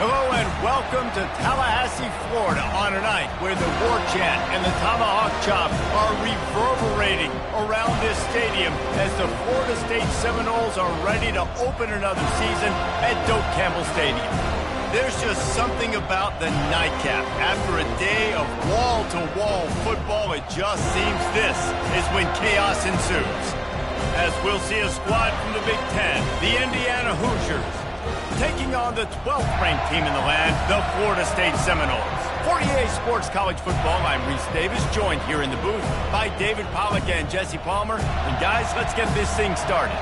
Hello and welcome to Tallahassee, Florida on a night where the war chant and the tomahawk chop are reverberating around this stadium as the Florida State Seminoles are ready to open another season at Doak Campbell Stadium. There's just something about the nightcap. After a day of wall-to-wall football, it just seems this is when chaos ensues. As we'll see a squad from the Big Ten, the Indiana Hoosiers, taking on the 12th-ranked team in the land, the Florida State Seminoles. 48 Sports College Football, I'm Reese Davis, joined here in the booth by David Pollack and Jesse Palmer. And guys, let's get this thing started.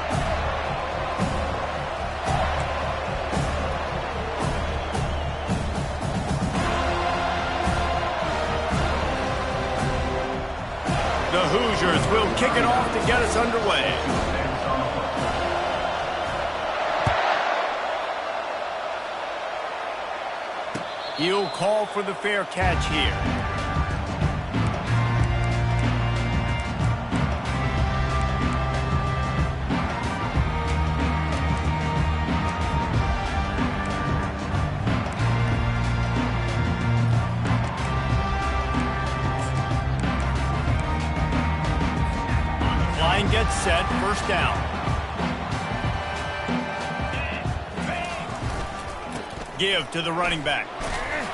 The Hoosiers will kick it off to get us underway. He'll call for the fair catch here. Line gets set, first down. Give to the running back.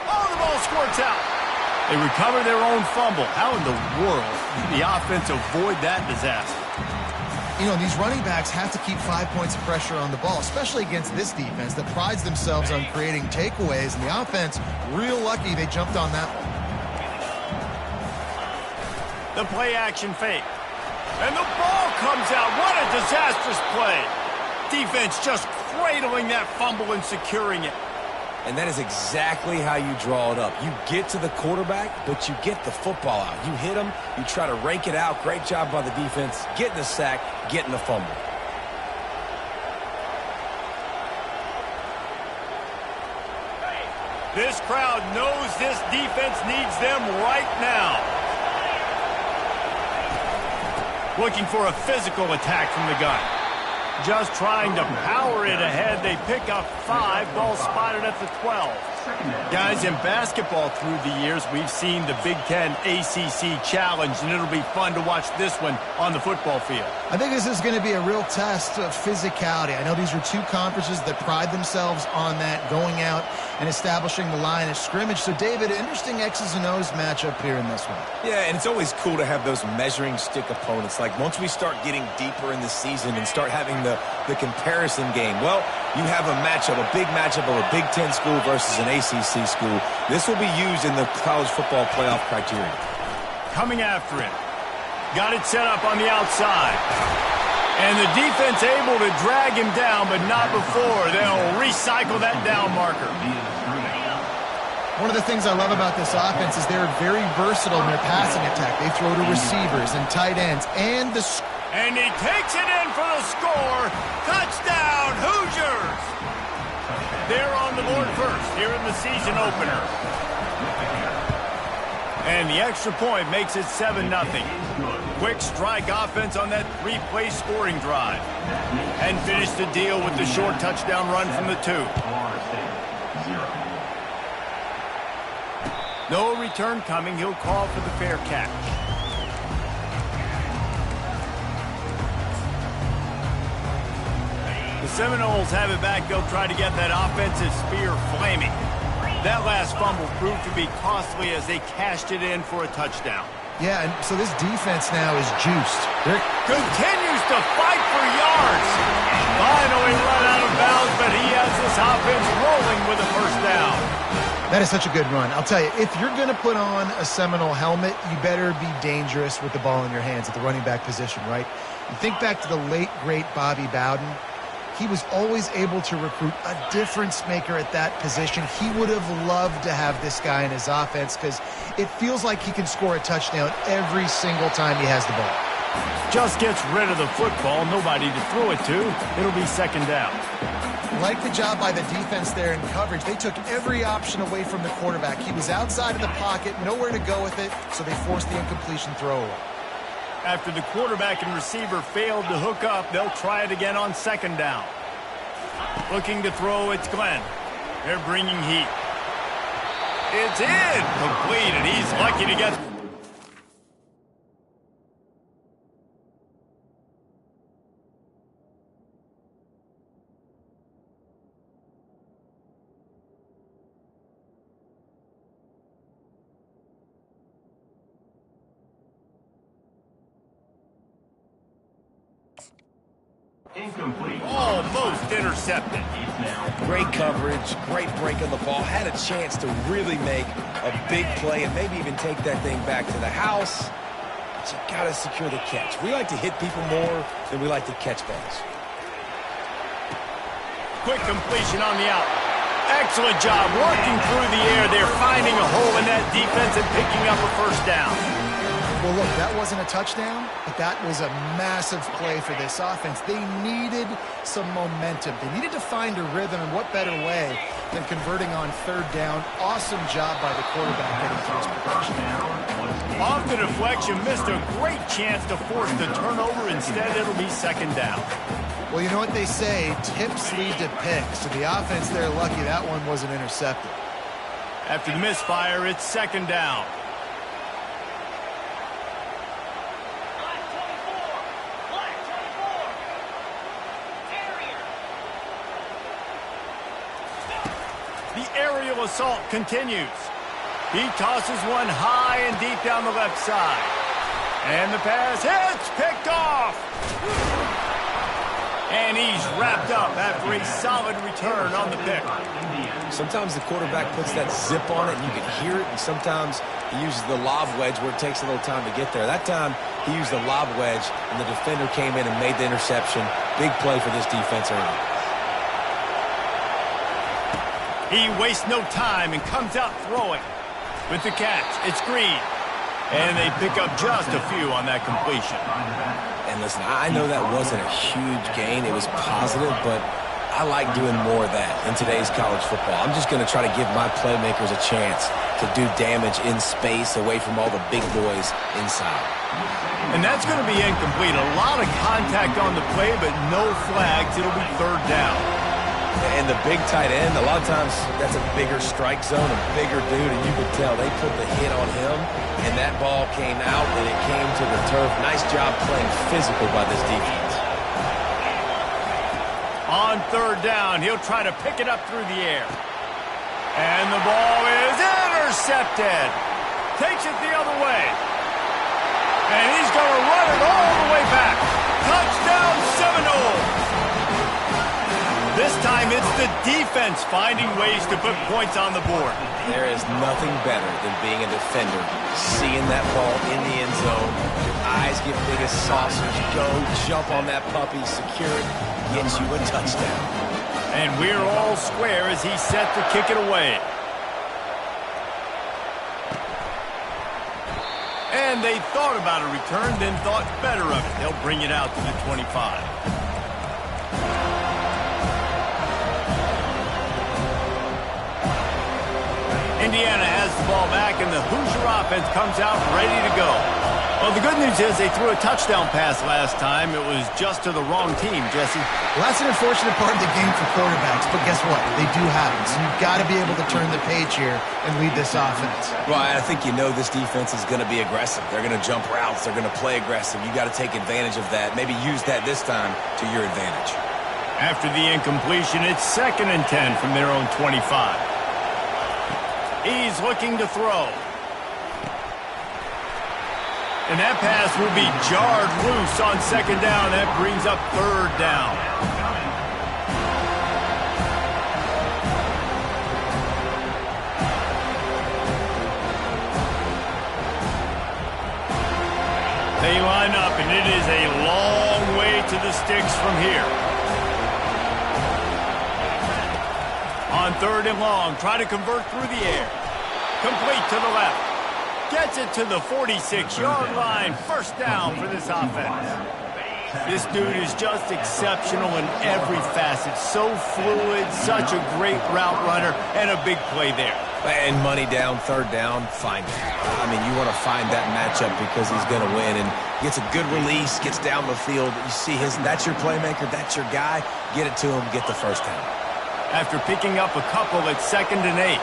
Oh, the ball squirts out. They recover their own fumble. How in the world did the offense avoid that disaster? You know, these running backs have to keep 5 points of pressure on the ball, especially against this defense that prides themselves on creating takeaways, and the offense, real lucky they jumped on that one. The play-action fake. And the ball comes out. What a disastrous play. Defense just cradling that fumble and securing it. And that is exactly how you draw it up. You get to the quarterback, but you get the football out. You hit him, you try to rake it out. Great job by the defense, getting the sack, getting the fumble. This crowd knows this defense needs them right now. Looking for a physical attack from the gun. Just trying to power it ahead. They pick up 5. Ball spotted at the 12. Guys, in basketball through the years, we've seen the Big Ten ACC Challenge, and it'll be fun to watch this one on the football field. I think this is going to be a real test of physicality. I know these are two conferences that pride themselves on that, going out and establishing the line of scrimmage. So, David, interesting X's and O's matchup here in this one. Yeah, and it's always cool to have those measuring stick opponents. Like, once we start getting deeper in the season and start having the comparison game, well, you have a matchup, a big matchup of a Big Ten school versus an ACC school. This will be used in the college football playoff criteria. Coming after him. Got it set up on the outside. And the defense able to drag him down, but not before. They'll recycle that down marker. One of the things I love about this offense is they're very versatile in their passing attack. They throw to receivers and tight ends. And he takes it in for the score. Touchdown, Hoosiers! They're on the board first here in the season opener. And the extra point makes it 7-0. Quick strike offense on that 3-play scoring drive. And finish the deal with the short touchdown run from the 2. No return coming. He'll call for the fair catch. The Seminoles have it back. They'll try to get that offensive spear flaming. That last fumble proved to be costly as they cashed it in for a touchdown. Yeah, and so this defense now is juiced. Continues to fight for yards. Finally run out of bounds, but he has this offense rolling with a first down. That is such a good run. I'll tell you, if you're going to put on a Seminole helmet, you better be dangerous with the ball in your hands at the running back position, right? You think back to the late, great Bobby Bowden. He was always able to recruit a difference maker at that position. He would have loved to have this guy in his offense because it feels like he can score a touchdown every single time he has the ball. Just gets rid of the football, nobody to throw it to. It'll be second down. Like the job by the defense there in coverage. They took every option away from the quarterback. He was outside of the pocket, nowhere to go with it, so they forced the incompletion throw away. After the quarterback and receiver failed to hook up, they'll try it again on second down. Looking to throw, it's Glenn. They're bringing heat. It's in. Complete, and he's lucky to get... Incomplete. Almost intercepted. Great coverage, great break on the ball. Had a chance to really make a big play and maybe even take that thing back to the house. But you got to secure the catch. We like to hit people more than we like to catch balls. Quick completion on the out. Excellent job working through the air. They're finding a hole in that defense and picking up a first down. Well, look, that wasn't a touchdown, but that was a massive play for this offense. They needed some momentum. They needed to find a rhythm, and what better way than converting on third down. Awesome job by the quarterback getting through his progression. Off the deflection, missed a great chance to force the turnover. Instead, it'll be second down. Well, you know what they say, tips lead to picks. So the offense, they're lucky that one wasn't intercepted. After the misfire, it's second down. The aerial assault continues. He tosses one high and deep down the left side. And the pass hits, picked off. And he's wrapped up after a solid return on the pick. Sometimes the quarterback puts that zip on it and you can hear it, and sometimes he uses the lob wedge where it takes a little time to get there. That time he used the lob wedge and the defender came in and made the interception. Big play for this defense early. He wastes no time and comes out throwing. With the catch, it's Green. And they pick up just a few on that completion. And listen, I know that wasn't a huge gain. It was positive, but I like doing more of that in today's college football. I'm just going to try to give my playmakers a chance to do damage in space away from all the big boys inside. And that's going to be incomplete. A lot of contact on the play, but no flags. It'll be third down. And the big tight end, a lot of times that's a bigger strike zone, a bigger dude, and you could tell they put the hit on him, and that ball came out, and it came to the turf. Nice job playing physical by this defense. On third down, he'll try to pick it up through the air. And the ball is intercepted. Takes it the other way. And he's going to run it all the way back. Touchdown Seminoles. This time it's the defense finding ways to put points on the board. There is nothing better than being a defender, seeing that ball in the end zone, your eyes get big as saucers, go, jump on that puppy, secure it, gets you a touchdown. And we're all square as he's set to kick it away. And they thought about a return, then thought better of it. They'll bring it out to the 25. Indiana has the ball back, and the Hoosier offense comes out ready to go. Well, the good news is they threw a touchdown pass last time. It was just to the wrong team, Jesse. Well, that's an unfortunate part of the game for quarterbacks, but guess what? They do happen. So you've got to be able to turn the page here and lead this offense. Well, I think you know this defense is going to be aggressive. They're going to jump routes. They're going to play aggressive. You got to take advantage of that. Maybe use that this time to your advantage. After the incompletion, it's 2nd and 10 from their own 25. He's looking to throw. And that pass will be jarred loose on 2nd down. That brings up 3rd down. They line up, and it is a long way to the sticks from here. On 3rd and long, try to convert through the air. Complete to the left. Gets it to the 46-yard line. 1st down for this offense. This dude is just exceptional in every facet. So fluid, such a great route runner, and a big play there. And money down, 3rd down, find it. I mean, you want to find that matchup because he's going to win, and gets a good release, gets down the field. You see that's your playmaker, that's your guy. Get it to him, get the 1st down. after picking up a couple at 2nd and 8.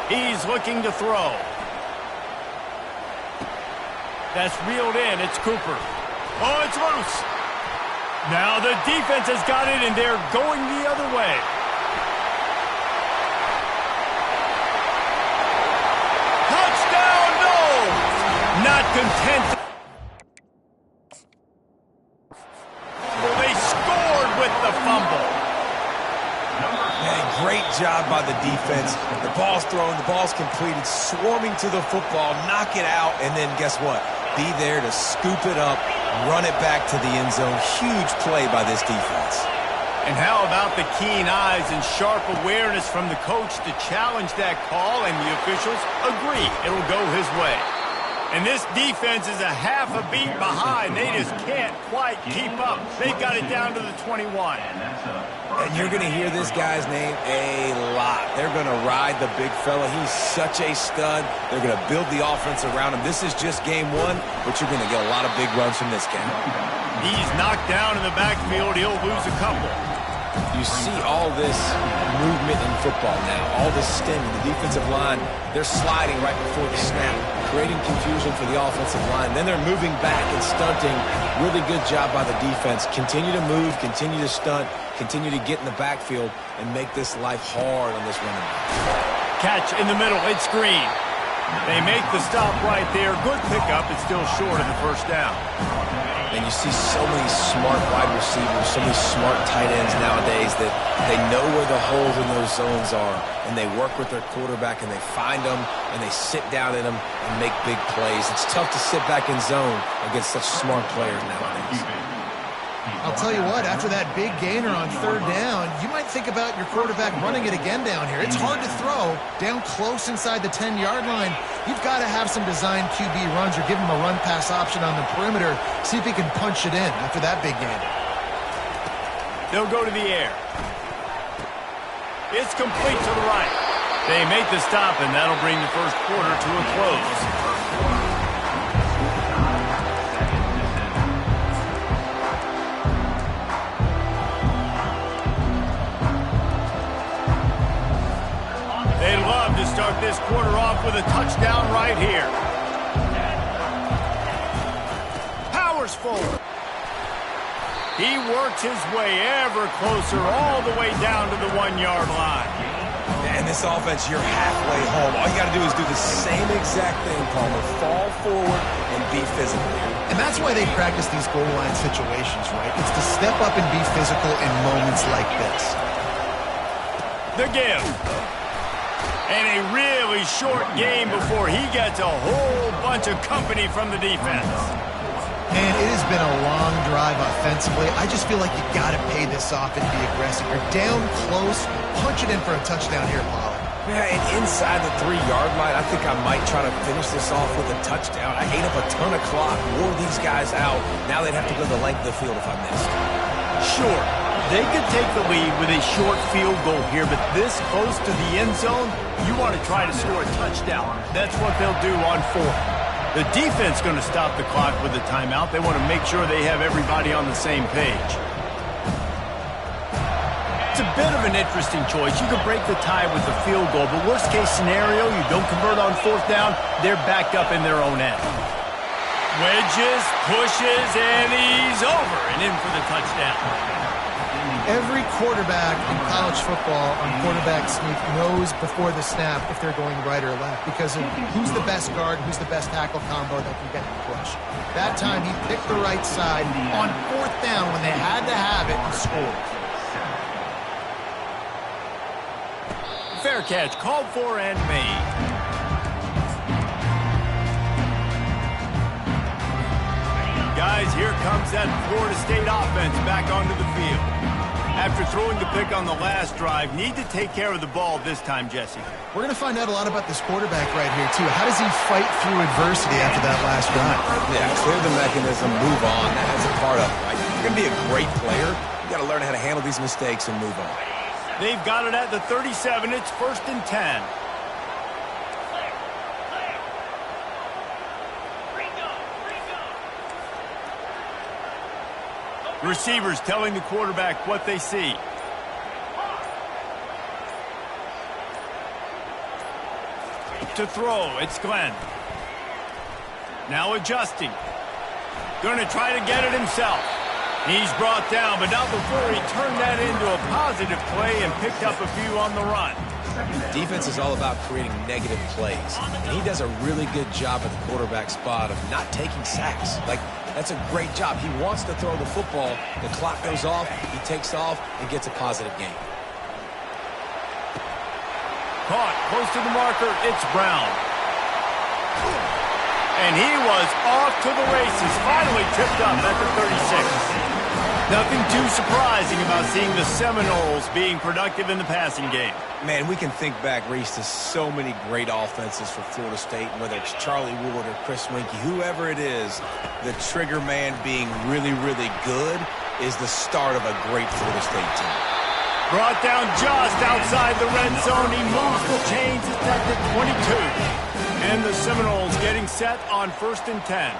He's looking to throw. That's reeled in. It's Cooper. Oh, it's loose. Now the defense has got it, and they're going the other way. Touchdown, no! Not content. Well, they scored with the fumble. Man, great job by the defense. The ball's thrown, the ball's completed, swarming to the football, knock it out, and then guess what? Be there to scoop it up, run it back to the end zone. Huge play by this defense. And how about the keen eyes and sharp awareness from the coach to challenge that call, and the officials agree it'll go his way. And this defense is a half a beat behind. They just can't quite keep up. They've got it down to the 21. And you're going to hear this guy's name a lot. They're going to ride the big fella. He's such a stud. They're going to build the offense around him. This is just game one, but you're going to get a lot of big runs from this game. He's knocked down in the backfield. He'll lose a couple. You see all this movement in football now, all this stemming. The defensive line, they're sliding right before the snap, creating confusion for the offensive line. Then they're moving back and stunting. Really good job by the defense. Continue to move, continue to stunt, continue to get in the backfield and make this life hard on this running back. Catch in the middle. It's Green. They make the stop right there. Good pickup. It's still short of the first down. And you see so many smart wide receivers, so many smart tight ends nowadays that they know where the holes in those zones are, and they work with their quarterback, and they find them, and they sit down in them and make big plays. It's tough to sit back in zone against such smart players nowadays. I'll tell you what, after that big gainer on 3rd down, you might think about your quarterback running it again down here. It's hard to throw down close inside the 10-yard line. You've got to have some designed QB runs or give him a run-pass option on the perimeter. See if he can punch it in after that big gainer. They'll go to the air. It's complete to the right. They make the stop, and that'll bring the first quarter to a close. They love to start this quarter off with a touchdown right here. Powers forward. He works his way ever closer all the way down to the 1-yard line. And this offense, you're halfway home. All you got to do is do the same exact thing, Palmer. Fall forward and be physical. And that's why they practice these goal line situations, right? It's to step up and be physical in moments like this. The give. And a really short game before he gets a whole bunch of company from the defense. Man, it has been a long drive offensively. I just feel like you got to pay this off and be aggressive. You're down close. Punch it in for a touchdown here, Pollard. Yeah, and inside the 3-yard line, I think I might try to finish this off with a touchdown. I ate up a ton of clock, wore these guys out. Now they'd have to go the length of the field if I missed. Sure, they could take the lead with a short field goal here, but this close to the end zone, you want to try to score a touchdown. That's what they'll do on 4th. The defense going to stop the clock with a timeout. They want to make sure they have everybody on the same page. It's a bit of an interesting choice. You could break the tie with the field goal, but worst case scenario, you don't convert on 4th down, they're backed up in their own end. Wedges, pushes, and he's over and in for the touchdown. Every quarterback in college football on quarterback sneak knows before the snap if they're going right or left because of who's the best guard, who's the best tackle combo that can get the push. That time he picked the right side on 4th down when they had to have it and scored. Fair catch, called for and made. Guys, here comes that Florida State offense back onto the field. After throwing the pick on the last drive, need to take care of the ball this time, Jesse. We're going to find out a lot about this quarterback right here, too. How does he fight through adversity after that last drive? Yeah, clear the mechanism, move on. That's a part of it, right? You're going to be a great player. You got to learn how to handle these mistakes and move on. They've got it at the 37. It's 1st and 10. Receivers telling the quarterback what they see. To throw, it's Glenn. Now adjusting. Going to try to get it himself. He's brought down, but not before he turned that into a positive play and picked up a few on the run. Defense is all about creating negative plays, and he does a really good job at the quarterback spot of not taking sacks. Like, that's a great job. He wants to throw the football. The clock goes off, he takes off, and gets a positive gain. Caught close to the marker, it's Brown. And he was off to the races, finally tripped up at the 36. Nothing too surprising about seeing the Seminoles being productive in the passing game. Man, we can think back, Reese, to so many great offenses for Florida State, whether it's Charlie Wood or Chris Winkie, whoever it is, the trigger man being really, really good is the start of a great Florida State team. Brought down just outside the red zone. He moves the chains. It's at the 22. And the Seminoles getting set on 1st and 10.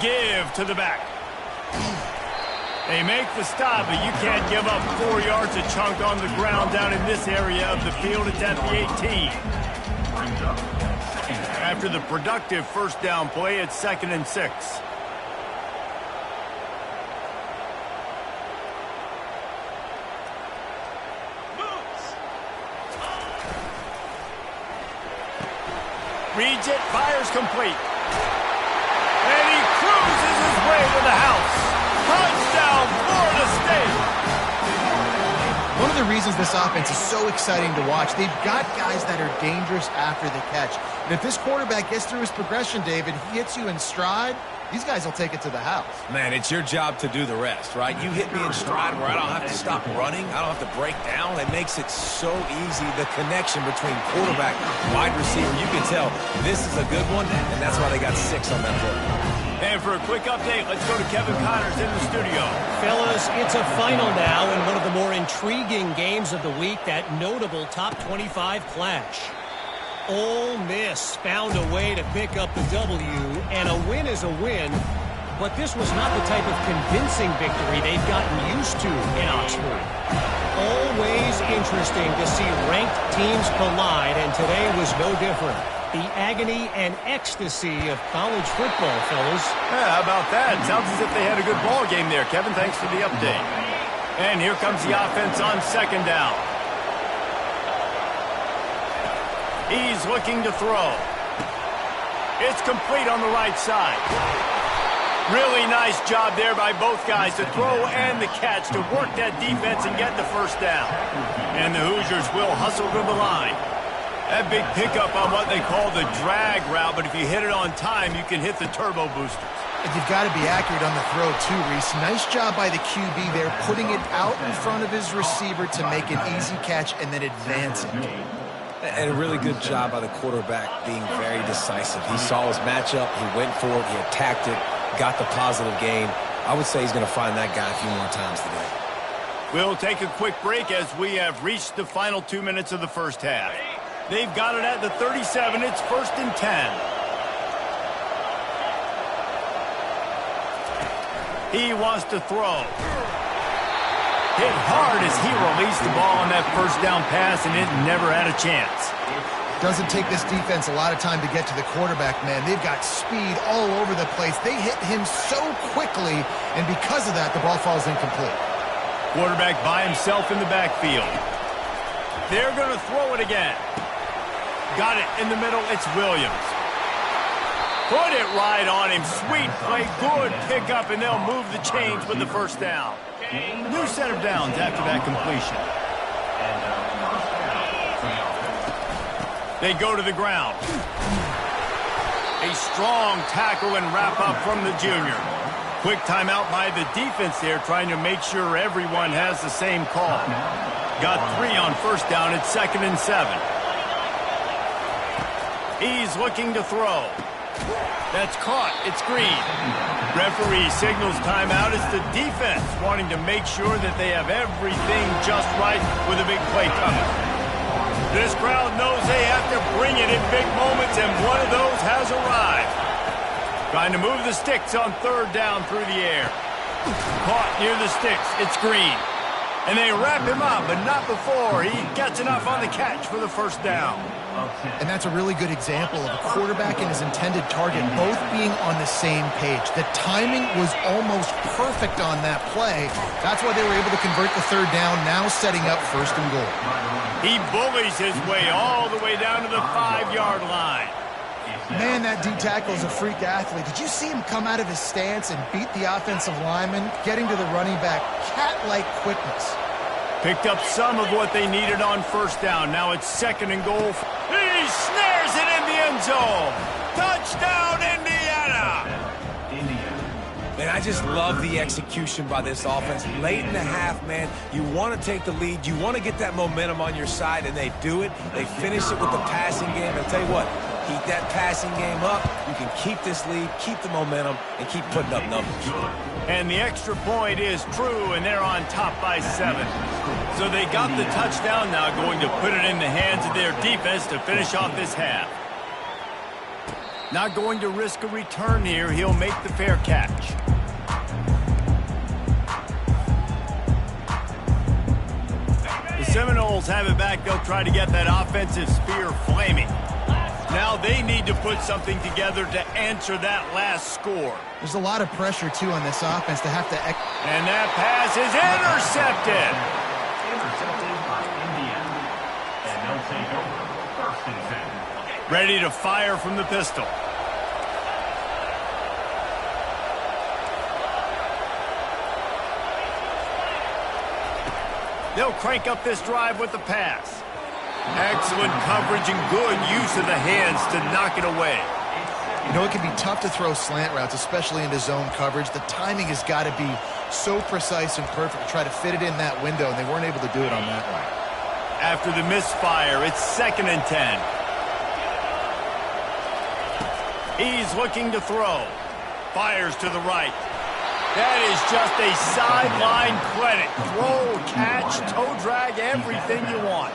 Give to the back. They make the stop, but you can't give up 4 yards a chunk on the ground down in this area of the field. It's at the 18. After the productive first down play, it's 2nd and 6. Reads it, fires complete. And he cruises his way to the house. Touchdown, Florida State. One of the reasons this offense is so exciting to watch, they've got guys that are dangerous after the catch. And if this quarterback gets through his progression, David, he hits you in stride, these guys will take it to the house. Man, it's your job to do the rest, right? You hit me in stride where I don't have to stop running. I don't have to break down. It makes it so easy. The connection between quarterback and wide receiver, you can tell this is a good one, and that's why they got 6 on that play. And for a quick update, let's go to Kevin Connors in the studio. Fellas, it's a final now in one of the more intriguing games of the week, that notable top 25 clash. Ole Miss found a way to pick up the W, and a win is a win, but this was not the type of convincing victory they've gotten used to in Oxford. Always interesting to see ranked teams collide, and today was no different. The agony and ecstasy of college football, fellas. Yeah, how about that? Sounds as if they had a good ball game there. Kevin, thanks for the update. And here comes the offense on 2nd down. He's looking to throw. It's complete on the right side. Really nice job there by both guys to throw and the catch to work that defense and get the first down. And the Hoosiers will hustle to the line. That big pickup on what they call the drag route, but if you hit it on time, you can hit the turbo boosters. And you've got to be accurate on the throw too, Reese. Nice job by the QB there, putting it out in front of his receiver to make an easy catch and then advance it. And a really good job by the quarterback being very decisive. He saw his matchup, he went for it, he attacked it, got the positive gain. I would say he's going to find that guy a few more times today. We'll take a quick break as we have reached the final 2 minutes of the first half. They've got it at the 37. It's 1st and 10. He wants to throw. Hit hard as he released the ball on that first down pass, and it never had a chance. Doesn't take this defense a lot of time to get to the quarterback, man. They've got speed all over the place. They hit him so quickly, and because of that, the ball falls incomplete. Quarterback by himself in the backfield. They're going to throw it again. Got it in the middle. It's Williams. Put it right on him. Sweet play. Good pickup, and they'll move the chains with the first down. New set of downs after that completion. They go to the ground. A strong tackle and wrap up from the junior. Quick timeout by the defense there, trying to make sure everyone has the same call. Got 3 on first down. It's 2nd and 7. He's looking to throw. That's caught. It's Green. Referee signals timeout. It's the defense wanting to make sure that they have everything just right with a big play coming. This crowd knows they have to bring it in big moments, and one of those has arrived. Trying to move the sticks on third down through the air. Caught near the sticks. It's Green. And they wrap him up, but not before he gets enough on the catch for the first down. And that's a really good example of a quarterback and his intended target both being on the same page. The timing was almost perfect on that play. That's why they were able to convert the third down, now setting up first and goal. He bullies his way all the way down to the 5-yard line. Man, that D-tackle is a freak athlete. Did you see him come out of his stance and beat the offensive lineman, getting to the running back? Cat-like quickness. Picked up some of what they needed on first down. Now it's second and goal. He snares it in the end zone. Touchdown, Indiana! Man, I just love the execution by this offense. Late in the half, man, you want to take the lead. You want to get that momentum on your side, and they do it. They finish it with the passing game. I'll tell you what, keep that passing game up. You can keep this lead, keep the momentum, and keep putting up numbers. And the extra point is true, and they're on top by 7. So they got the touchdown now, going to put it in the hands of their defense to finish off this half. Not going to risk a return here. He'll make the fair catch. The Seminoles have it back. They'll try to get that offensive spear flaming. Now they need to put something together to answer that last score. There's a lot of pressure, too, on this offense to have to... And that pass is intercepted. Intercepted by Indiana. And they'll take over first and 10. Ready to fire from the pistol. They'll crank up this drive with the pass. Excellent coverage and good use of the hands to knock it away. You know, it can be tough to throw slant routes, especially into zone coverage. The timing has got to be so precise and perfect to try to fit it in that window, and they weren't able to do it on that one. After the misfire, it's second and 10. He's looking to throw. Fires to the right. That is just a sideline credit. Throw, catch, toe drag, everything you want.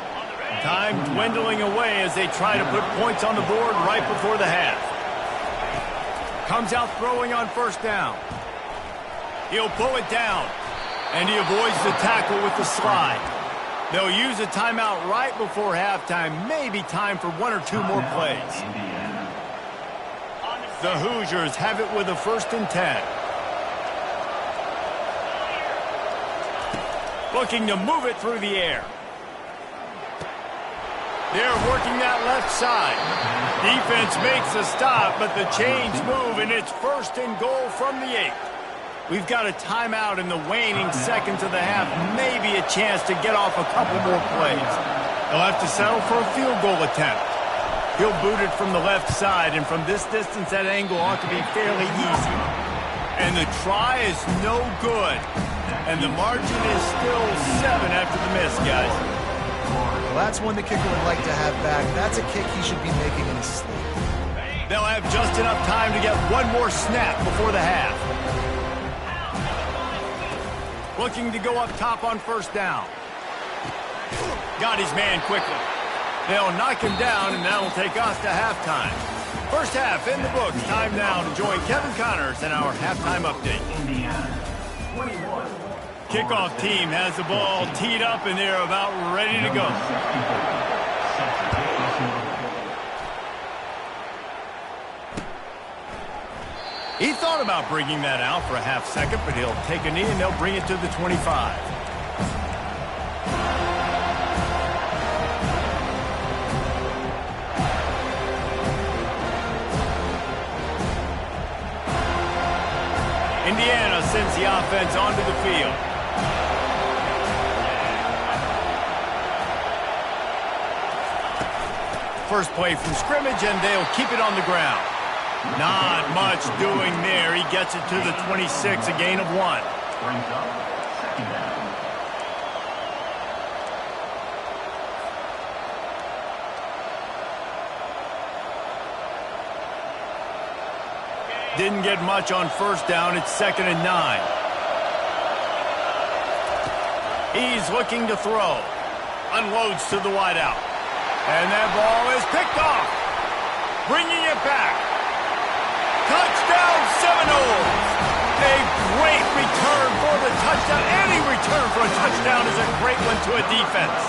Time dwindling away as they try to put points on the board right before the half. Comes out throwing on first down. He'll pull it down, and he avoids the tackle with the slide. They'll use a timeout right before halftime, maybe time for 1 or 2 more plays. The Hoosiers have it with a first and 10. Looking to move it through the air. They're working that left side. Defense makes a stop, but the chains move, and it's first and goal from the 8. We've got a timeout in the waning seconds of the half, maybe a chance to get off a couple more plays. They'll have to settle for a field goal attempt. He'll boot it from the left side, and from this distance, that angle ought to be fairly easy. And the try is no good. And the margin is still 7 after the miss, guys. Well, that's one the kicker would like to have back. That's a kick he should be making in his sleep. They'll have just enough time to get one more snap before the half. Looking to go up top on first down. Got his man quickly. They'll knock him down, and that'll take us to halftime. First half in the books. Time now to join Kevin Connors in our halftime update. Indiana, 21. Kickoff team has the ball teed up, and they're about ready to go. He thought about bringing that out for a half second, but he'll take a knee, and they'll bring it to the 25. Indiana sends the offense onto the field. First play from scrimmage, and they'll keep it on the ground. Not much doing there. He gets it to the 26, a gain of 1. Brings up second down. Didn't get much on first down. It's second and 9. He's looking to throw. Unloads to the wideout. And that ball is picked off. Bringing it back. Touchdown! touchdown, Seminoles! A great return for the touchdown. Any return for a touchdown is a great one to a defense.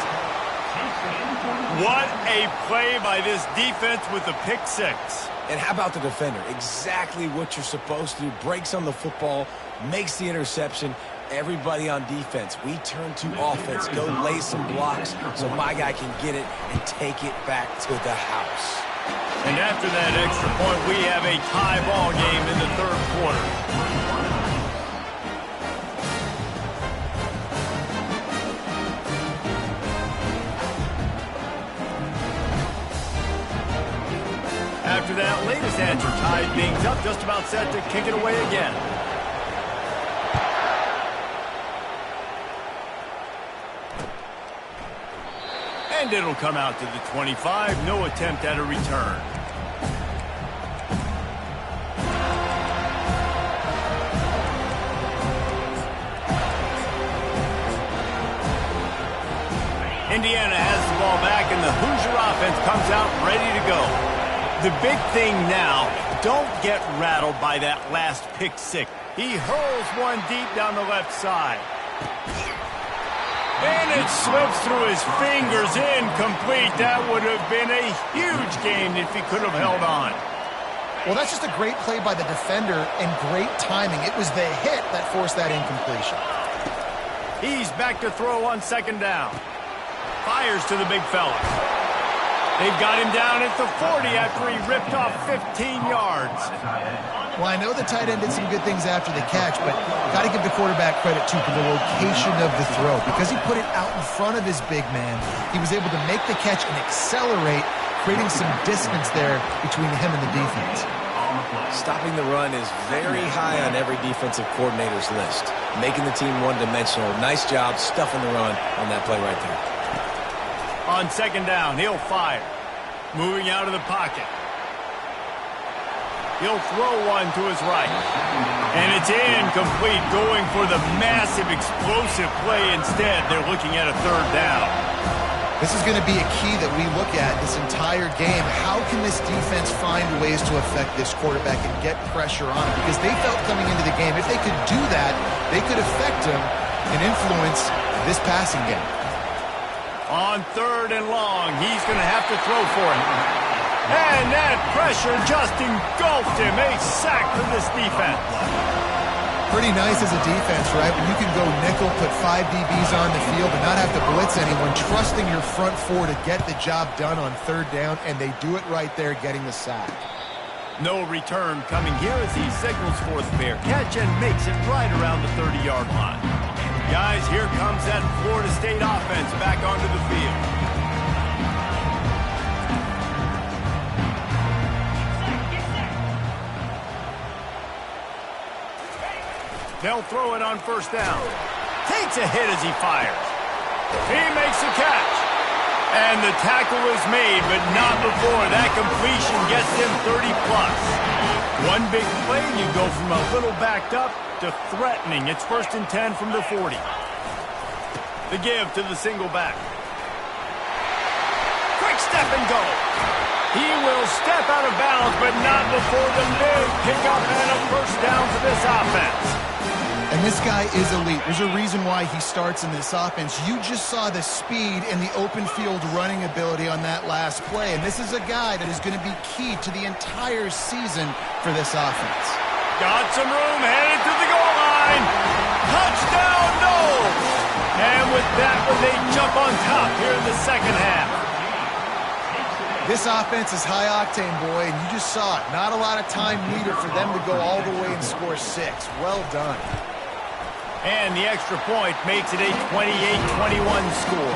What a play by this defense with the pick six. And how about the defender? Exactly what you're supposed to do. Breaks on the football, makes the interception. Everybody on defense, we turn to offense. Go lay some blocks so my guy can get it and take it back to the house. And after that extra point, we have a tie ball game in the third quarter. After that latest answer, tied things up, just about set to kick it away again. And it'll come out to the 25. No attempt at a return. Indiana has the ball back, and the Hoosier offense comes out ready to go. The big thing now, don't get rattled by that last pick six. He hurls one deep down the left side. And it slips through his fingers, incomplete. That would have been a huge gain if he could have held on. Well, that's just a great play by the defender and great timing. It was the hit that forced that incompletion. He's back to throw on second down. Fires to the big fella. They've got him down at the 40 after he ripped off 15 yards. Well, I know the tight end did some good things after the catch, but got to give the quarterback credit, too, for the location of the throw. Because he put it out in front of his big man, he was able to make the catch and accelerate, creating some distance there between him and the defense. Stopping the run is very high on every defensive coordinator's list. Making the team one-dimensional. Nice job stuffing the run on that play right there. On second down, he'll fire. Moving out of the pocket. He'll throw one to his right. And it's incomplete, going for the massive explosive play instead. They're looking at a third down. This is going to be a key that we look at this entire game. How can this defense find ways to affect this quarterback and get pressure on him? Because they felt coming into the game, if they could do that, they could affect him and influence this passing game. On third and long, he's going to have to throw for it. And that pressure just engulfed him. A sack for this defense. Pretty nice as a defense, right? When you can go nickel, put 5 DBs on the field and not have to blitz anyone, trusting your front four to get the job done on third down, and they do it right there, getting the sack. No return coming here as he signals for the fair catch and makes it right around the 30-yard line. Guys, here comes that Florida State offense back onto the field. They'll throw it on first down. Takes a hit as he fires. He makes the catch. And the tackle is made, but not before that completion gets him 30-plus. One big play, and you go from a little backed up to threatening. It's 1st and 10 from the 40. The give to the single back. Quick step and go. He will step out of bounds, but not before the big pickup and a first down for this offense. And this guy is elite. There's a reason why he starts in this offense. You just saw the speed and the open field running ability on that last play. And this is a guy that is going to be key to the entire season for this offense. Got some room, headed to the goal line. Touchdown, Noles! And with that one, they jump on top here in the second half. This offense is high octane, boy, and you just saw it. Not a lot of time needed for them to go all the way and score 6. Well done. And the extra point makes it a 28-21 score.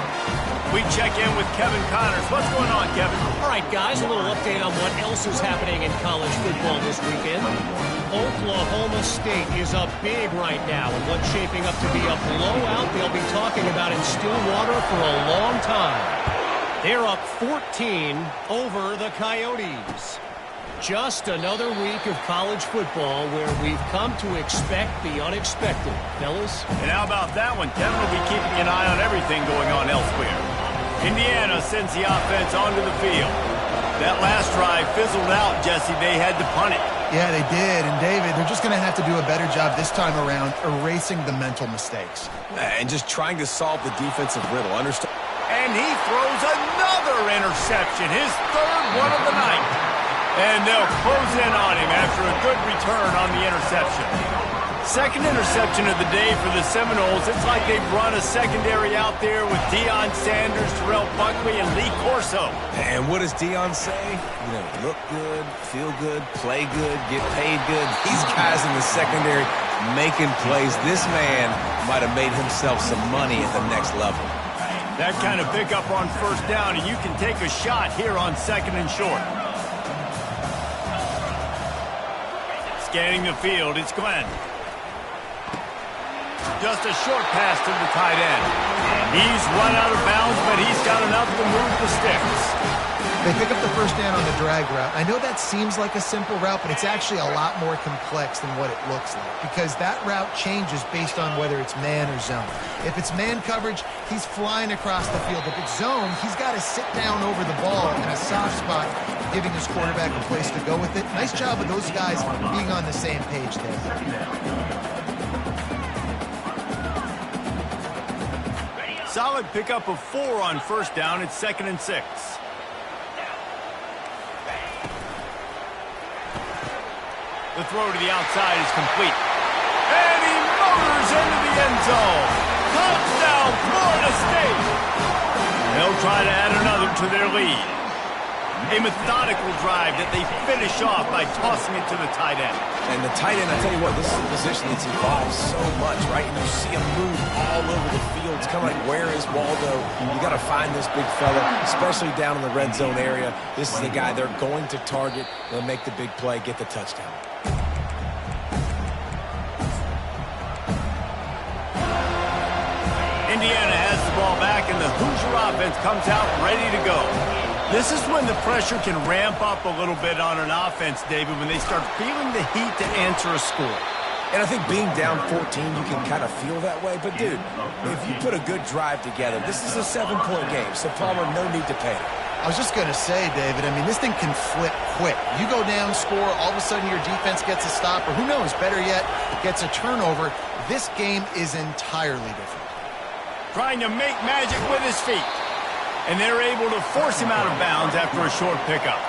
We check in with Kevin Connors. What's going on, Kevin? All right, guys, a little update on what else is happening in college football this weekend. Oklahoma State is up big right now in what's shaping up to be a blowout they'll be talking about in Stillwater for a long time. They're up 14 over the Coyotes. Just another week of college football where we've come to expect the unexpected. Fellas? And how about that one? Kevin will be keeping an eye on everything going on elsewhere. Indiana sends the offense onto the field. That last drive fizzled out, Jesse. They had to punt it. Yeah, they did. And, David, they're just going to have to do a better job this time around erasing the mental mistakes. And just trying to solve the defensive riddle. Understand? And he throws another interception, his third one of the night. And they'll close in on him after a good return on the interception. Second interception of the day for the Seminoles. It's like they've run a secondary out there with Deion Sanders, Terrell Buckley, and Lee Corso. And what does Deion say? You know, look good, feel good, play good, get paid good. These guys in the secondary making plays. This man might have made himself some money at the next level. That kind of pickup on first down, and you can take a shot here on second and short. Scanning the field, it's Glenn. Just a short pass to the tight end. He's run out of bounds, but he's got enough to move the sticks. They pick up the first down on the drag route. I know that seems like a simple route, but it's actually a lot more complex than what it looks like because that route changes based on whether it's man or zone. If it's man coverage, he's flying across the field. If it's zone, he's got to sit down over the ball in a soft spot, giving his quarterback a place to go with it. Nice job of those guys being on the same page there. Solid pickup of 4 on first down. It's 2nd and 6. The throw to the outside is complete. And he motors into the end zone. Touchdown, Florida State. They'll try to add another to their lead. A methodical drive that they finish off by tossing it to the tight end. And the tight end, I tell you what, this is a position that's evolved so much, right? And you see him move all over the field. It's kind of like, where is Waldo? You got to find this big fella, especially down in the red zone area. This is the guy they're going to target. They'll make the big play, get the touchdown. Indiana has the ball back, and the Hoosier offense comes out ready to go. This is when the pressure can ramp up a little bit on an offense, David, when they start feeling the heat to answer a score. And I think being down 14, you can kind of feel that way. But, dude, if you put a good drive together, this is a 7-point game. So, Palmer, no need to panic. I was just going to say, David, I mean, this thing can flip quick. You go down, score, all of a sudden your defense gets a stop, or who knows, better yet, gets a turnover. This game is entirely different. Trying to make magic with his feet. And they're able to force him out of bounds after a short pickup.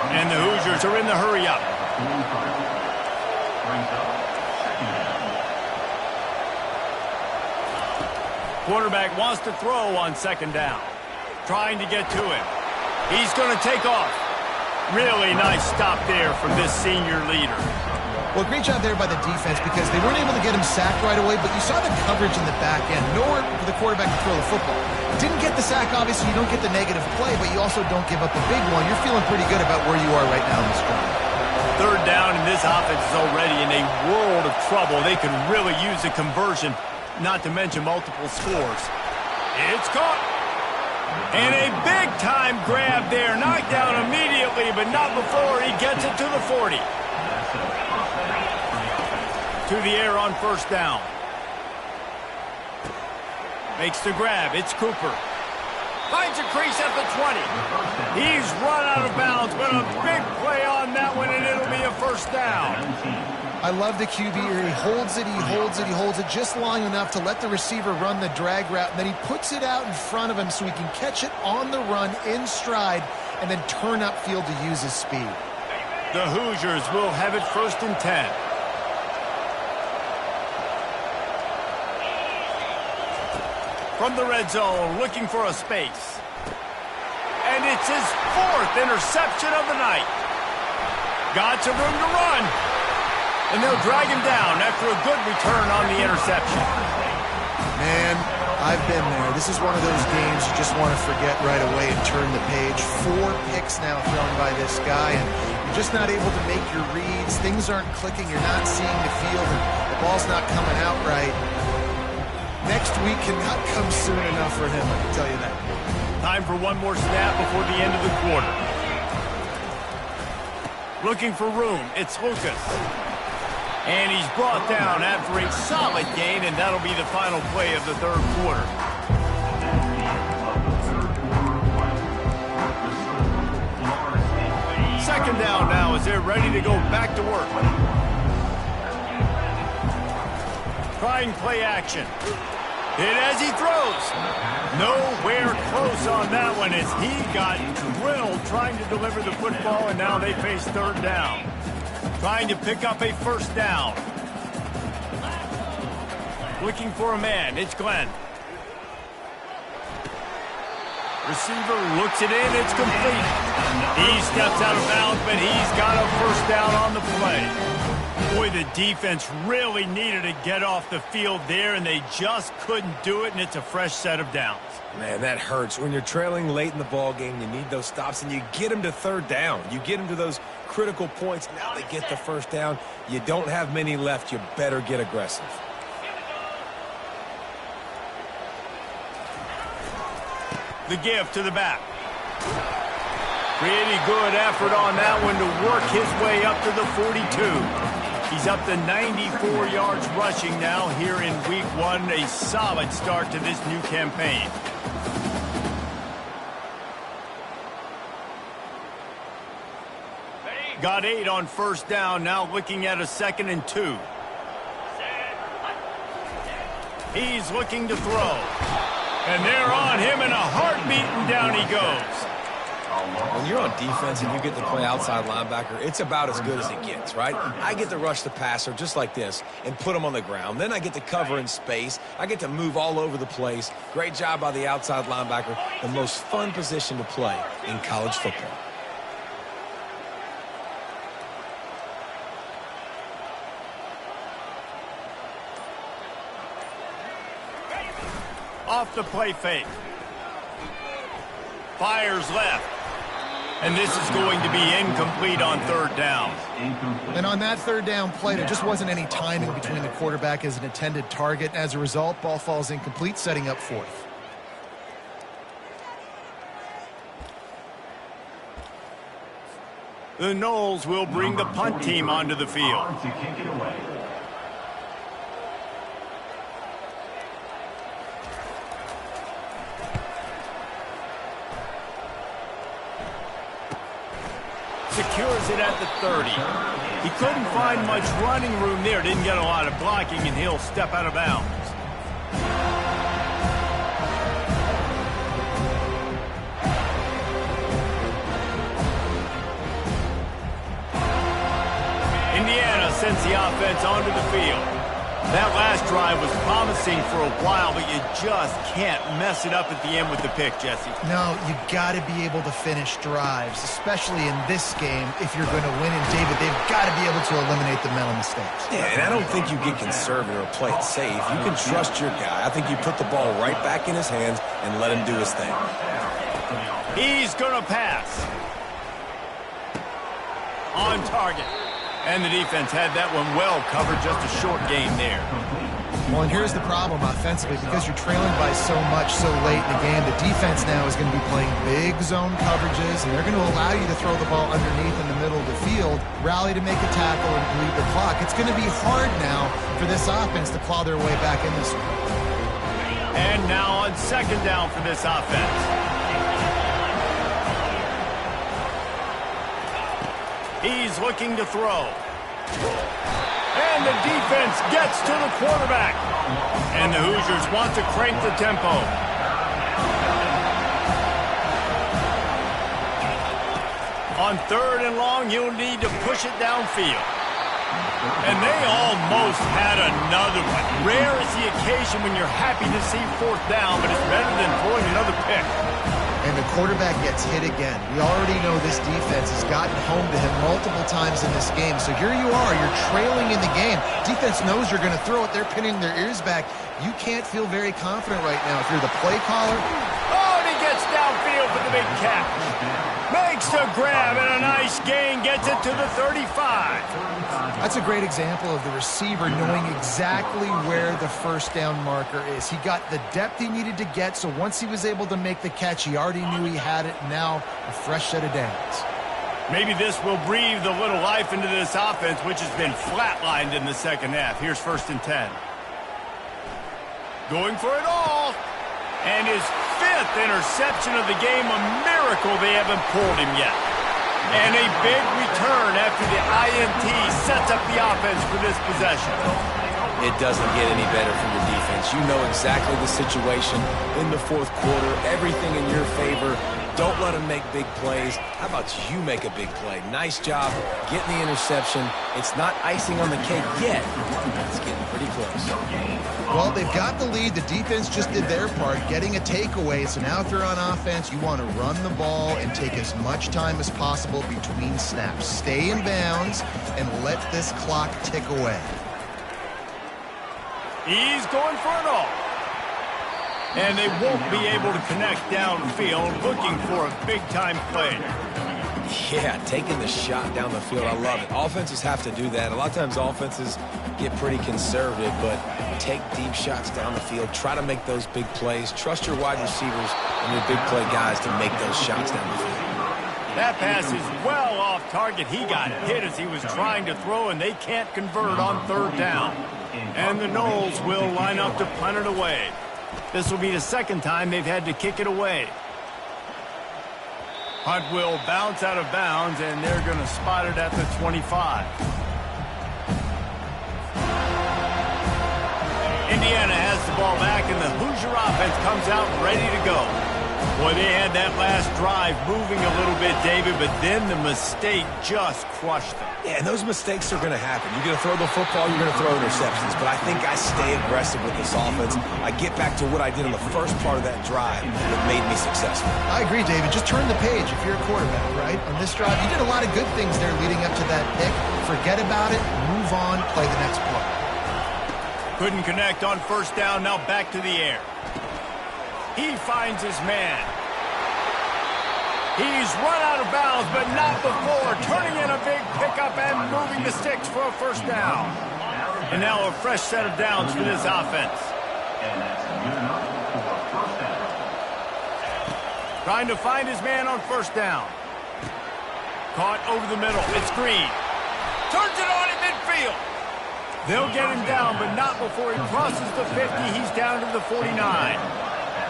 And the Hoosiers are in the hurry up. Quarterback wants to throw on second down. Trying to get to him. He's going to take off. Really nice stop there from this senior leader. Well, great job there by the defense because they weren't able to get him sacked right away, but you saw the coverage in the back end. Nowhere for the quarterback to throw the football. Didn't get the sack, obviously. You don't get the negative play, but you also don't give up the big one. You're feeling pretty good about where you are right now in this drive. Third down, and this offense is already in a world of trouble. They could really use a conversion, not to mention multiple scores. It's caught. And a big-time grab there. Knocked down immediately, but not before he gets it to the 40. To the air on first down. Makes the grab. It's Cooper. Finds a crease at the 20. He's run out of bounds, but a big play on that one, and it'll be a first down. I love the QB here. He holds it, he holds it, he holds it just long enough to let the receiver run the drag route, and then he puts it out in front of him so he can catch it on the run in stride and then turn upfield to use his speed. The Hoosiers will have it 1st and 10. From the red zone, looking for a space. And it's his 4th interception of the night. Got some room to run. And they'll drag him down after a good return on the interception. Man, I've been there. This is one of those games you just want to forget right away and turn the page. 4 picks now thrown by this guy, and you're just not able to make your reads. Things aren't clicking. You're not seeing the field, and the ball's not coming out right. Next week cannot come soon enough for him, I can tell you that. Time for one more snap before the end of the quarter. Looking for room, it's Lucas. And he's brought down after a solid gain, and that'll be the final play of the third quarter. second down now as they're ready to go back to work. Trying play action. Hit as he throws. Nowhere close on that one as he got drilled trying to deliver the football, and now they face third down. Trying to pick up a first down. Looking for a man. It's Glenn. Receiver looks it in. It's complete. He steps out of bounds, but he's got a first down on the play. Boy, the defense really needed to get off the field there, and they just couldn't do it, and it's a fresh set of downs. Man, that hurts. When you're trailing late in the ball game, you need those stops, and you get them to third down. You get them to those critical points. Now they get the first down. You don't have many left. You better get aggressive. The give to the back. Pretty good effort on that one to work his way up to the 42. He's up to 94 yards rushing now here in week 1. A solid start to this new campaign. Got 8 on first down, now looking at a 2nd and 2. He's looking to throw. And they're on him in a heartbeat, and down he goes. When you're on defense and you get to play outside linebacker, it's about as good as it gets, right? I get to rush the passer just like this and put him on the ground. Then I get to cover in space. I get to move all over the place. Great job by the outside linebacker. The most fun position to play in college football. Off the play fake. Fires left. And this is going to be incomplete on third down. And on that third down play, there just wasn't any timing between the quarterback as an intended target. As a result, ball falls incomplete, setting up fourth. The Noles will bring the punt team onto the field. To kick it away. Secures it at the 30. He couldn't find much running room there. Didn't get a lot of blocking, and he'll step out of bounds. Indiana sends the offense onto the field. That last drive was promising for a while, but you just can't mess it up at the end with the pick, Jesse. No, you got to be able to finish drives, especially in this game. If you're going to win, and David, they've got to be able to eliminate the mental mistakes. Yeah, and I don't think you get conservative or play it safe. You can trust your guy. I think you put the ball right back in his hands and let him do his thing. He's going to pass. On target. And the defense had that one well covered, just a short game there. Well, and here's the problem offensively. Because you're trailing by so much so late in the game, the defense now is going to be playing big zone coverages, and they're going to allow you to throw the ball underneath in the middle of the field, rally to make a tackle, and bleed the clock. It's going to be hard now for this offense to claw their way back in this one. And now on second down for this offense. He's looking to throw. And the defense gets to the quarterback. And the Hoosiers want to crank the tempo. On third and long, you'll need to push it downfield. And they almost had another one. Rare is the occasion when you're happy to see fourth down, but it's better than throwing another pick. And the quarterback gets hit again. We already know this defense has gotten home to him multiple times in this game. So here you are, you're trailing in the game. Defense knows you're going to throw it. They're pinning their ears back. You can't feel very confident right now if you're the play caller. Oh, and he gets downfield for the big catch. Makes the grab and a nice gain, gets it to the 35. That's a great example of the receiver knowing exactly where the first down marker is. He got the depth he needed to get, so once he was able to make the catch, he already knew he had it. Now a fresh set of downs. Maybe this will breathe a little life into this offense, which has been flatlined in the second half. Here's 1st and 10. Going for it all. And his 5th interception of the game, a miracle they haven't pulled him yet. And a big return after the INT sets up the offense for this possession. It doesn't get any better from your defense. You know exactly the situation in the fourth quarter. Everything in your favor. Don't let them make big plays. How about you make a big play? Nice job getting the interception. It's not icing on the cake yet. It's getting pretty close. Well, they've got the lead. The defense just did their part, getting a takeaway. So now if you're on offense, you want to run the ball and take as much time as possible between snaps. Stay in bounds and let this clock tick away. He's going for it all. And they won't be able to connect downfield, looking for a big-time play. Yeah, taking the shot down the field, I love it. Offenses have to do that. A lot of times offenses get pretty conservative, but take deep shots down the field. Try to make those big plays. Trust your wide receivers and your big play guys to make those shots down the field. That pass is well off target. He got hit as he was trying to throw, and they can't convert on third down. And the Noles will line up to punt it away. This will be the second time they've had to kick it away. Punt will bounce out of bounds, and they're going to spot it at the 25. Indiana has the ball back, and the Hoosier offense comes out ready to go. Boy, they had that last drive moving a little bit, David, but then the mistake just crushed them. Yeah, and those mistakes are going to happen. You're going to throw the football, you're going to throw interceptions. But I think I stay aggressive with this offense. I get back to what I did in the first part of that drive that made me successful. I agree, David. Just turn the page if you're a quarterback, right? On this drive, you did a lot of good things there leading up to that pick. Forget about it, move on, play the next play. Couldn't connect on first down, now back to the air. He finds his man. He's run out of bounds, but not before. Turning in a big pickup and moving the sticks for a first down. And now a fresh set of downs for this offense. And that's good enough for a first down. Trying to find his man on first down. Caught over the middle. It's Green. Turns it on in midfield. They'll get him down, but not before he crosses the 50. He's down to the 49.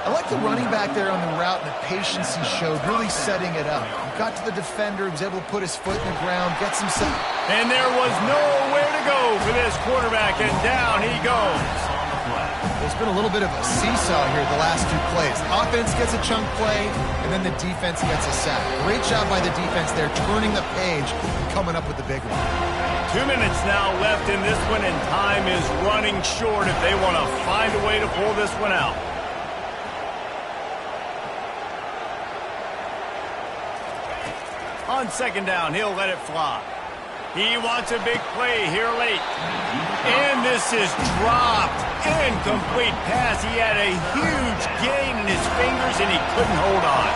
I like the running back there on the route and the patience he showed, really setting it up. He got to the defender, he was able to put his foot in the ground, gets himself. And there was nowhere to go for this quarterback, and down he goes. There's been a little bit of a seesaw here the last two plays. Offense gets a chunk play, and then the defense gets a sack. Great job by the defense there, turning the page, coming up with the big one. 2 minutes now left in this one, and time is running short if they want to find a way to pull this one out. On second down, he'll let it fly. He wants a big play here late. And this is dropped. Incomplete pass. He had a huge gain in his fingers, and he couldn't hold on.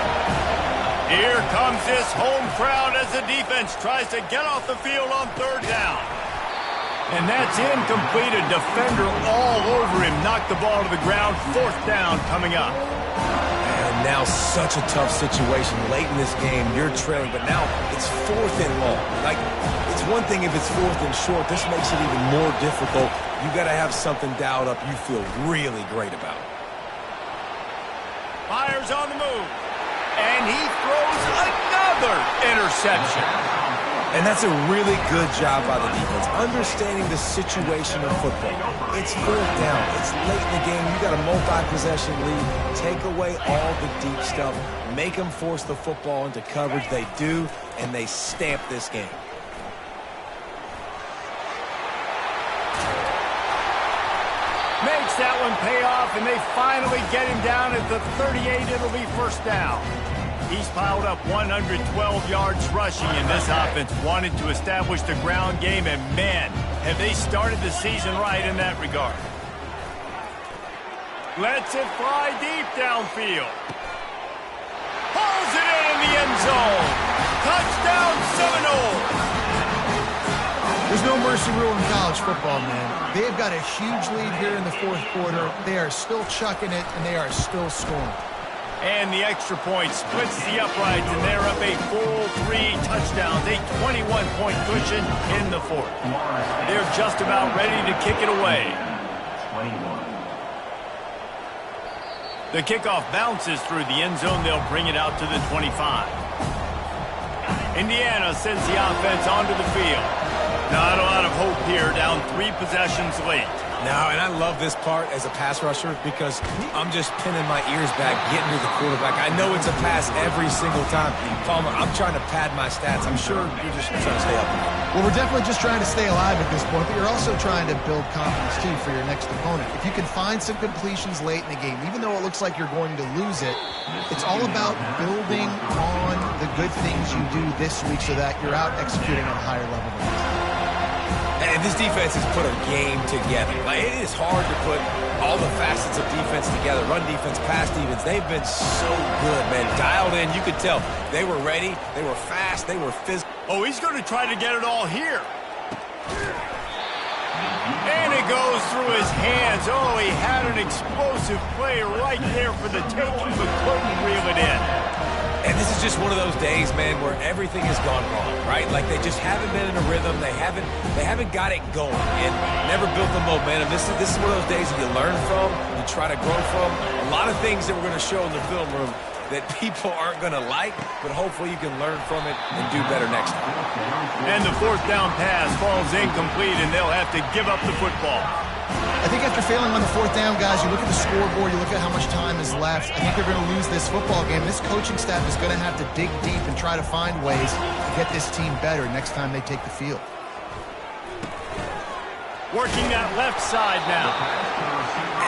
Here comes this home crowd as the defense tries to get off the field on third down. And that's incomplete. A defender all over him. Knocked the ball to the ground. Fourth down coming up. And now such a tough situation late in this game. You're trailing, but now it's fourth and long. Like, it's one thing if it's fourth and short. This makes it even more difficult. You got to have something dialed up you feel really great about. Fires on the move. And he throws another interception. And that's a really good job by the defense, understanding the situation of football. It's fourth down. It's late in the game. You got a multi-possession lead. Take away all the deep stuff. Make them force the football into coverage. They do, and they stamp this game. Makes that one pay off, and they finally get him down at the 38. It'll be first down. He's piled up 112 yards rushing, and this offense wanted to establish the ground game, and man, have they started the season right in that regard. Lets it fly deep downfield. Pulls it in the end zone. Touchdown Seminoles. There's no mercy rule in college football, man. They've got a huge lead here in the fourth quarter. They are still chucking it, and they are still scoring. And the extra point splits the uprights, and they're up a full 3 touchdowns, a 21-point cushion in the fourth. They're just about ready to kick it away. 21. The kickoff bounces through the end zone. They'll bring it out to the 25. Indiana sends the offense onto the field. Not a lot of hope here, down 3 possessions late. No, and I love this part as a pass rusher because I'm just pinning my ears back, getting to the quarterback. I know it's a pass every single time. Palmer, I'm trying to pad my stats. I'm sure you're just trying to stay up. Well, we're definitely just trying to stay alive at this point, but you're also trying to build confidence, too, for your next opponent. If you can find some completions late in the game, even though it looks like you're going to lose it, it's all about building on the good things you do this week so that you're out executing at a higher level than this. And this defense has put a game together. Like, it is hard to put all the facets of defense together. Run defense, pass defense. They've been so good, man. Dialed in. You could tell they were ready. They were fast. They were physical. Oh, he's going to try to get it all here. And it goes through his hands. Oh, he had an explosive play right there for the taking, but couldn't reel it in. And this is just one of those days, man, where everything has gone wrong, right? Like they just haven't been in a rhythm. They haven't got it going and never built the momentum. This is one of those days that you learn from, you try to grow from. A lot of things that we're going to show in the film room that people aren't going to like, but hopefully you can learn from it and do better next time. And the 4th down pass falls incomplete, and they'll have to give up the football. I think after failing on the 4th down, guys, you look at the scoreboard, you look at how much time is left. I think they're going to lose this football game. This coaching staff is going to have to dig deep and try to find ways to get this team better next time they take the field. Working that left side now.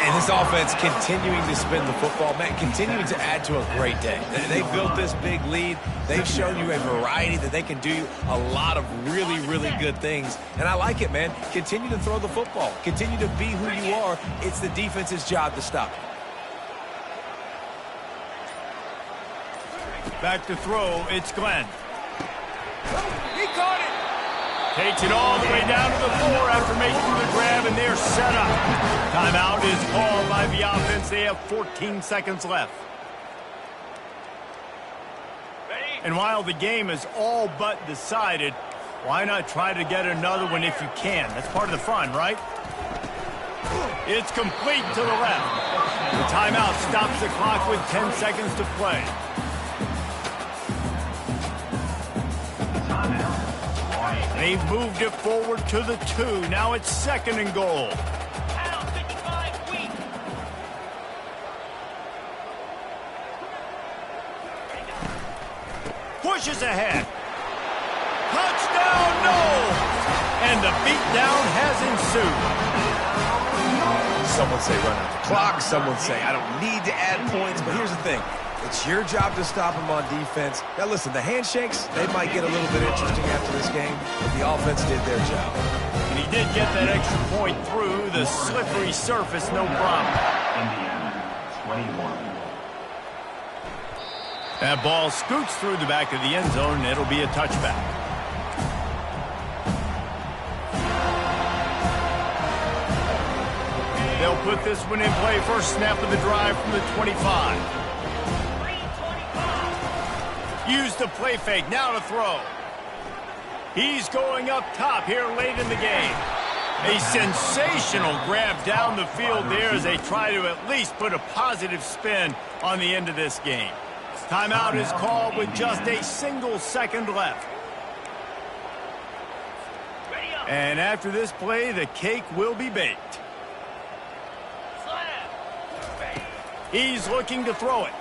And this offense continuing to spin the football, man, continuing to add to a great day. They built this big lead. They've shown you a variety that they can do a lot of really, really good things. And I like it, man. Continue to throw the football. Continue to be who you are. It's the defense's job to stop it. Back to throw, it's Glenn. He caught it. Takes it all the way down to the floor after making the grab, and they're set up. Timeout is called by the offense. They have 14 seconds left. And while the game is all but decided, why not try to get another one if you can? That's part of the fun, right? It's complete to the left. The timeout stops the clock with 10 seconds to play. They've moved it forward to the 2. Now it's 2nd and goal. Pushes ahead. Touchdown, no! And the beatdown has ensued. Someone say run out the clock. Someone say I don't need to add points. But here's the thing. It's your job to stop them on defense. Now, listen, the handshakes, they might get a little bit interesting after this game, but the offense did their job. And he did get that extra point through the slippery surface, no problem. Indiana, 21. That ball scoots through the back of the end zone, and it'll be a touchback. They'll put this one in play. First snap of the drive from the 25. Use the play fake, now to throw. He's going up top here late in the game. A sensational grab down the field there as they try to at least put a positive spin on the end of this game. Timeout is called with just a single second left. And after this play, the cake will be baked. He's looking to throw it.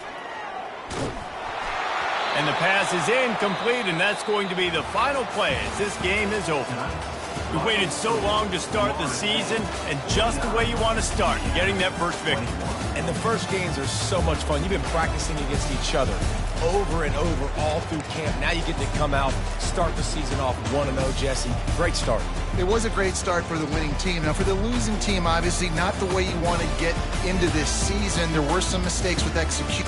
And the pass is incomplete, and that's going to be the final play as this game is over. We waited so long to start the season, and just the way you want to start, getting that first victory. And the first games are so much fun. You've been practicing against each other over and over all through camp. Now you get to come out, start the season off 1-0, Jesse. Great start. It was a great start for the winning team. Now, for the losing team, obviously not the way you want to get into this season. There were some mistakes with execution.